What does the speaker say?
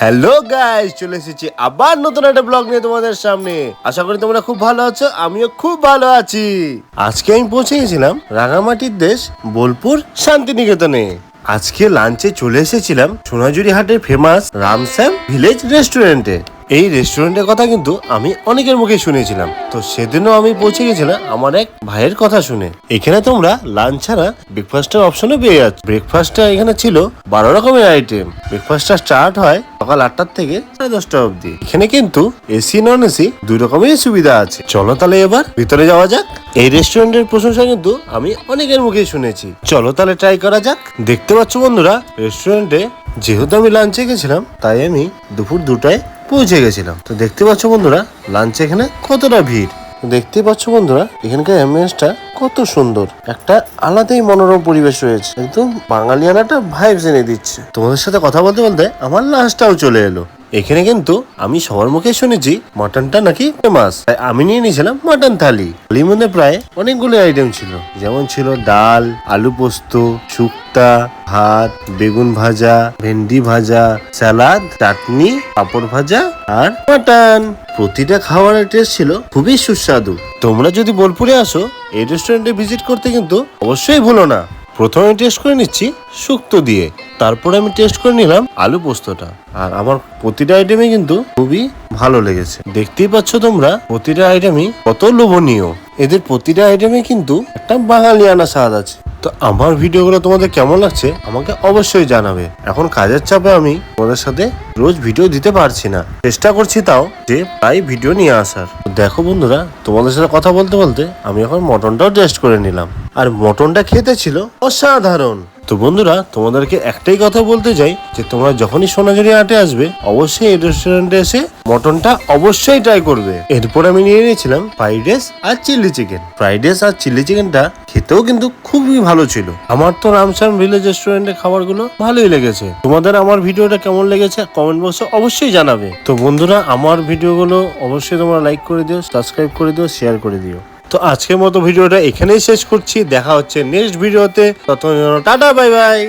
Hello guys, চলে এসেছি আবার নতুন একটা ব্লগ নিয়ে তোমাদের সামনে। আশা করি তোমরা খুব ভালো আছো, আমিও খুব ভালো আছি। আজকে আমি পৌঁছে গেছিলাম রাঙামাটির দেশ বোলপুর শান্তিনিকেতনে। আজকে লাঞ্চে চলে এসেছিলাম সোনাঝুরি হাটের ফেমাস রামশ্যাম ভিলেজ রেস্টুরেন্টে। এই রেস্টুরেন্টের কথা কিন্তু আমি অনেকের মুখে শুনেছিলাম, তো সেদিনও আমি পৌঁছে গেছিলাম আমার এক ভাইয়ের কথা শুনে। এখানে তোমরা লাঞ্চ ছাড়া ব্রেকফাস্টের অপশনও পেয়ে যাচ্ছ। ব্রেকফাস্টটা এখানে ছিল 12 রকমের আইটেম। ব্রেকফাস্টটা স্টার্ট হয় সকাল 8টার থেকে 10:30 অবধি। এখানে কিন্তু এসি নন এসি দুই রকমেরই সুবিধা আছে। চলো তাহলে এবার ভিতরে যাওয়া যাক। এই রেস্টুরেন্টের প্রশংসা কিন্তু আমি অনেকের মুখে শুনেছি, চলো তাহলে ট্রাই করা যাক। দেখতে পাচ্ছ বন্ধুরা, রেস্টুরেন্টে যেহেতু আমি লাঞ্চে গেছিলাম তাই আমি দুপুর 2টায় পৌঁছে গেছিলাম। তো দেখতে পাচ্ছ বন্ধুরা, লাঞ্চে এখানে কতটা ভিড়। দেখতে পাচ্ছ বন্ধুরা, এখানকার অ্যাম্বিয়েন্সটা কত সুন্দর। একটা আলাদাই মনোরম পরিবেশ রয়েছে, একদম বাঙালিয়ানাটা ভাইবস এনে দিচ্ছে। তোমাদের সাথে কথা বলতে বলতে আমার লাঞ্চটাও চলে এলো। এখানে কিন্তু আমি সবার মুখে শুনেছি মাটনটা নাকি ফেমাস, তাই আমি নিয়ে নিয়েছিলাম মাটন থালি। থালির মধ্যে প্রায় অনেকগুলো আইটেম ছিল, যেমন ছিল ডাল, আলু পোস্ত, শুক্তা, ভাত, বেগুন ভাজা, ভেন্ডি ভাজা, স্যালাড, চাটনি, পাঁপড় ভাজা আর মাটন। প্রতিটা খাবারের টেস্ট ছিল খুবই সুস্বাদু। তোমরা যদি বোলপুরে আসো এই রেস্টুরেন্টে ভিজিট করতে কিন্তু অবশ্যই ভুলো না। প্রথমে টেস্ট করে নিচ্ছি শুক্তো দিয়ে, তারপরে আমি টেস্ট করে নিলাম আলু পোস্তটা। আর আমার প্রতিটা আইটেমে কিন্তু খুবই ভালো লেগেছে। দেখতেই পাচ্ছ তোমরা প্রতিটা আইটেমই কত লোভনীয়। এদের প্রতিটা আইটেমে কিন্তু একটা বাঙালিয়ানা স্বাদ আছে। তো আমার ভিডিওগুলো তোমাদের কেমন লাগছে আমাকে অবশ্যই জানাবে। এখন কাজের চাপে আমি তোমাদের সাথে রোজ ভিডিও দিতে পারছি না, চেষ্টা করছি তাও যে প্রায় ভিডিও নিয়ে আসার। দেখো বন্ধুরা, তোমাদের সাথে কথা বলতে বলতে আমি এখন মটনটাও টেস্ট করে নিলাম, আর মটনটা খেতে ছিল অসাধারণ। তো বন্ধুরা, তোমাদেরকে একটাই কথা বলতে চাই যে তোমরা যখনই সোনাঝুরি হাটে আসবে অবশ্যই এই রেস্টুরেন্টে এসে মটনটা অবশ্যই ট্রাই করবে। এরপর আমি নিয়ে নিয়েছিলাম ফ্রাইড রাইস আর চিলি চিকেন। ফ্রাইড রাইস আর চিলি চিকেনটা খেতেও কিন্তু খুবই ভালো ছিল। আমার তো রামশ্যাম ভিলেজ রেস্টুরেন্টের খাবারগুলো ভালোই লেগেছে। তোমাদের আমার ভিডিওটা কেমন লেগেছে কমেন্ট বক্সে অবশ্যই জানাবে। তো বন্ধুরা, আমার ভিডিওগুলো অবশ্যই তোমরা লাইক করে দিও, সাবস্ক্রাইব করে দিও, শেয়ার করে দিও। তো আজকের মতো ভিডিওটা এখানেই শেষ করছি। দেখা হচ্ছে নেক্সট ভিডিওতে। ততক্ষণ টাটা, বাই বাই।